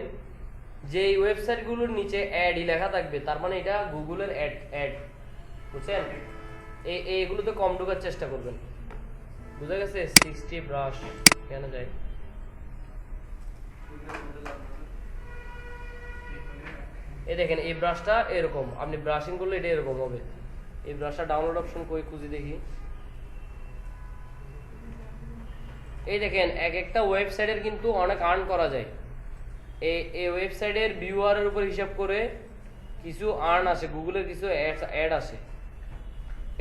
যে এই ওয়েবসাইটগুলোর নিচে অ্যাডই লেখা থাকবে, তার মানে এটা গুগলের অ্যাড, বুঝছেন? এইগুলোতে কম ঢোকার চেষ্টা করবেন, বুঝা গেছে? 60 ব্রাশ কেন যায়, এই দেখেন এই ব্রাশটা এরকম, আপনি ব্রাশিং করলে এটা এরকম হবে। এই ব্রাশটা ডাউনলোড অপশন কই খুঁজে দেখি, এই দেখেন এক একটা ওয়েবসাইটের কিন্তু অনেক আর্ন করা যায়। এই ওয়েবসাইটের ভিউয়ারের উপর হিসাব করে কিছু আর্ন আসে, গুগলের কিছু অ্যাড আসে,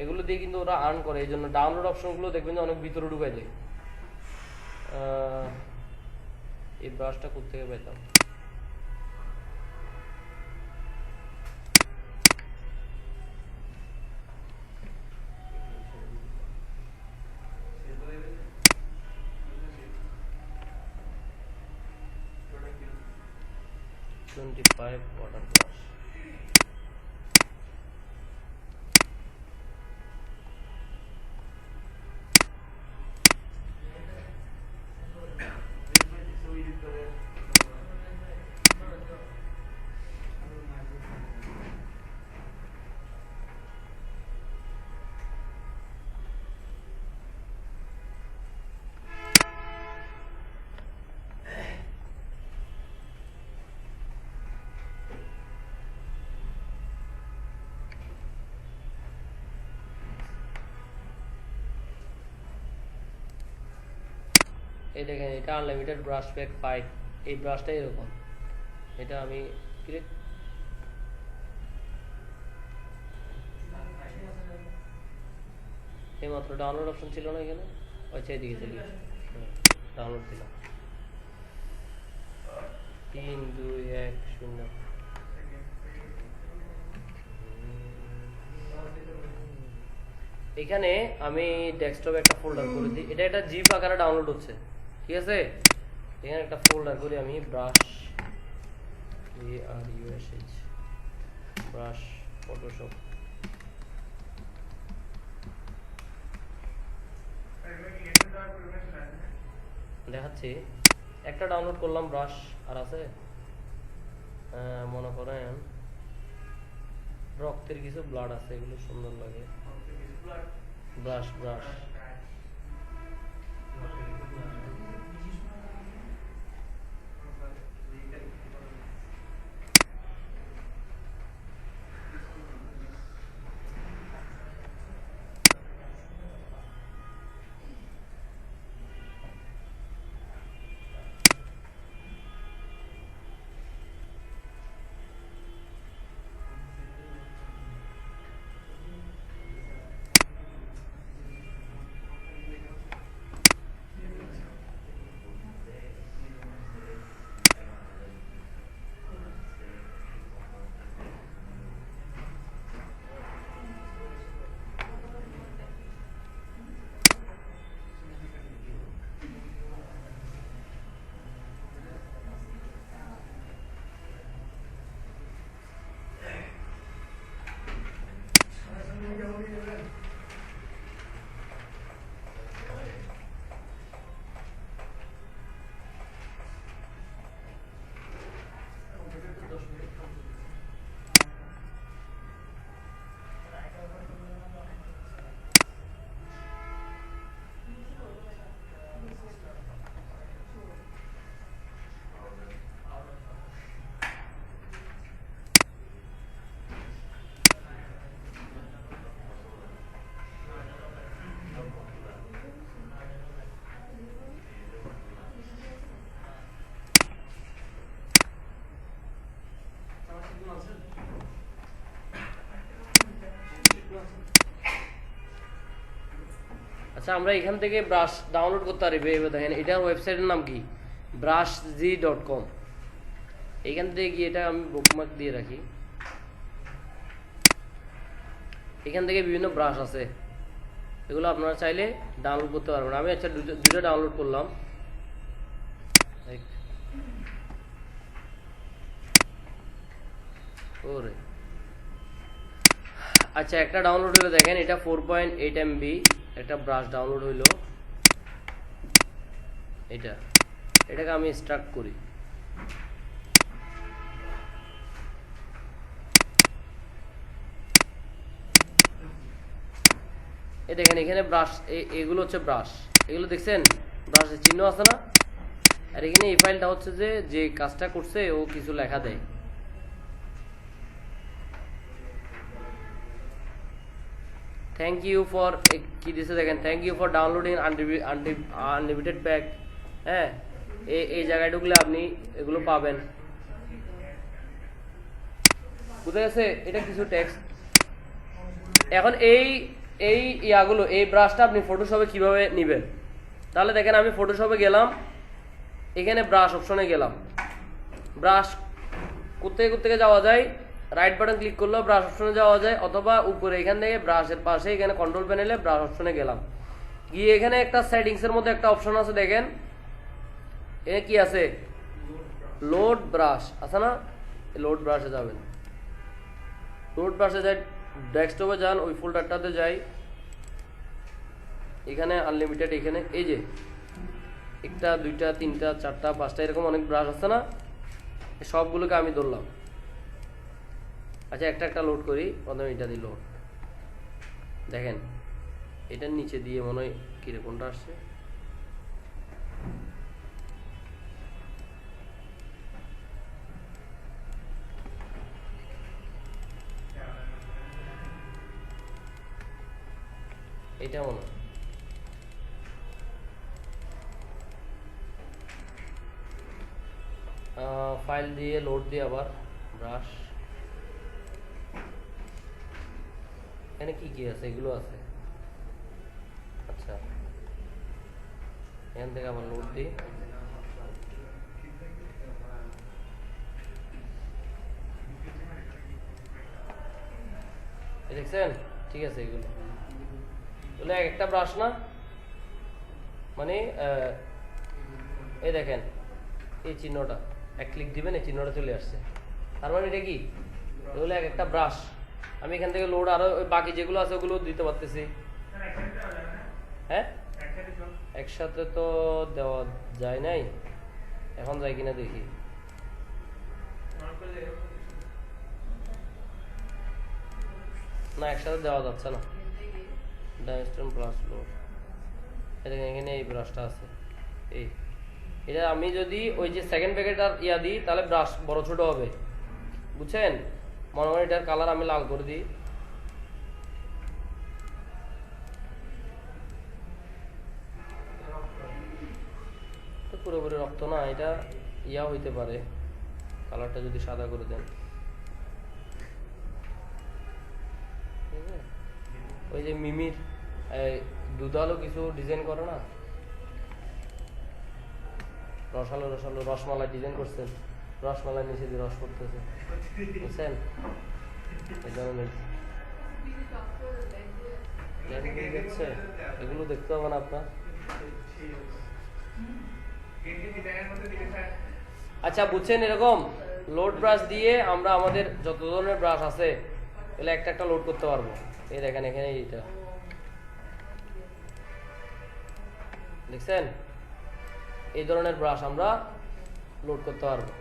এগুলো দিয়ে কিন্তু ওরা আর্ন করে। এই জন্য ডাউনলোড অপশনগুলো দেখবেন যে অনেক ভিতরে ঢুকে যায়। এই ব্রাশটা কোথেকে পেতাম, $25 water brush। এই দেখেন এটা আনলিমিটেড ব্রাশ প্যাক 5, এই ব্রাশটা এরকম, এটা আমি এই মাত্র ডাউনলোড অপশন ছিল না এখানে, আচ্ছা এদিকে চলে গেছে, ডাউনলোড দিলাম 3210। এখানে আমি ডেস্কটপে একটা ফোল্ডার করে দিই, এটা একটা জিপ আকারে ডাউনলোড হচ্ছে, ঠিক আছে। এখানে একটা ফোল্ডার করি আমি, ব্রাশ ব্রাশ ফটোশপ দেখাচ্ছি। একটা ডাউনলোড করলাম ব্রাশ, আর আছে মনে করেন রক্তের কিছু ব্লাড আছে, এগুলো সুন্দর লাগে, ব্রাশ ব্রাশ আচ্ছা, আমরা এখান থেকে ব্রাশ ডাউনলোড করতে পারি। দেখেন এটার ওয়েবসাইটের নাম কি, brushz.com। এখান থেকে গিয়ে এটা আমি বুকমার্ক দিয়ে রাখি। এখান থেকে বিভিন্ন ব্রাশ আছে, এগুলো আপনারা চাইলে ডাউনলোড করতে পারবেন। আমি আচ্ছা দুটো ডাউনলোড করলাম। ওরে আচ্ছা, একটা ডাউনলোড হলো, দেখেন এটা 4.8 MB একটা ব্রাশ ডাউনলোড হইলো। এটাকে আমি স্টার্ট করি। এই দেখেন এখানে ব্রাশ, এগুলো হচ্ছে ব্রাশ, এগুলো দেখছেন ব্রাশের চিহ্ন আছে না। আর এখানে এই ফাইলটা হচ্ছে যে কাজটা করছে ও কিছু লেখা দেয়। থ্যাংক ইউ ফর, কি দিছে দেখেন, thank you for downloading unlimited pack. হ্যাঁ, এই জায়গায় ঢুকলে আপনি এগুলো পাবেন। বুঝে গেছে, এটা কিছু টেক্সট। এখন এই ইয়াগুলো, এই ব্রাশটা আপনি ফটোশপে কিভাবে নেবেন, তাহলে দেখেন আমি ফটোশপে গেলাম, এখানে ব্রাশ অপশনে গেলাম। ব্রাশ কোথেকে যাওয়া যায়, রাইট বাটন ক্লিক করলেও ব্রাশ অপশনে যাওয়া যায়, অথবা উপরে এখান থেকে ব্রাশের পাশে এখানে কন্ট্রোল প্যানেলে ব্রাশ অপশনে গেলাম। গিয়ে এখানে একটা সেটিংসের মধ্যে একটা অপশন আছে, দেখেন এ কি আছে, লোড ব্রাশ আছে না, লোড ব্রাশে যাবেন। লোড ব্রাশে যাই, ডেস্কটপে যান, ওই ফোল্ডারটাতে যাই, এখানে আনলিমিটেড, এখানে এই যে একটা দুইটা তিনটা চারটা পাঁচটা এরকম অনেক ব্রাশ আছে না, সবগুলোকে আমি ধরলাম। আচ্ছা, একটা লোড করি, প্রথমে এটা দিই লোড। দেখেন এটার নিচে দিয়ে মনে হয় কিরকমটা আসছে, এটা মনে হয়। ফাইল দিয়ে লোড দিয়ে আবার ব্রাশ, এখানে কি আছে, এগুলো আছে। আচ্ছা, এখান থেকে আবার লোড দিই। দেখছেন? ঠিক আছে, এগুলো একটা ব্রাশ না, মানে এই দেখেন এই চিহ্নটা, এক ক্লিক দিবেন এই চিহ্নটা চলে আসছে। তার মানে এটা কি, এগুলো একটা ব্রাশ। আমি এখান থেকে লোড আরো ওই বাকি যেগুলো আছে ওগুলো দিতে পারতেছি। হ্যাঁ, একসাথে তো দেওয়া যায় নাই, এখন যায় কিনা দেখি। না, একসাথে দেওয়া যাচ্ছে না। ডাইস্টন ব্রাশ লোড, এখানে এই ব্রাশটা আছে। এই এটা আমি যদি ওই যে সেকেন্ড প্যাকেটটার ইয়া দিই তাহলে ব্রাশ বড় ছোট হবে, বুঝছেন? মনে হয় এটার কালার আমি লাল করে দিই। তো পুরোপুরি রক্ত না, এটা ইয়া হইতে পারে, কালারটা যদি সাদা করে দেন। ওই যে মিমির দুধালো কিছু ডিজাইন করে না, রসালো রসালো রসমালাই ডিজাইন করছেন, রসমালাই নিচে দিয়ে রস করতেছে, বুঝছেন? এই ধরনের দেখছে, এগুলো দেখতে হবে না আপনার। আচ্ছা, বুঝছেন? এরকম লোড ব্রাশ দিয়ে আমরা আমাদের যত ধরনের ব্রাশ আছে এগুলো একটা একটা লোড করতে পারবো। এই দেখেন এখানে এইটা দেখছেন, এই ধরনের ব্রাশ আমরা লোড করতে পারবো।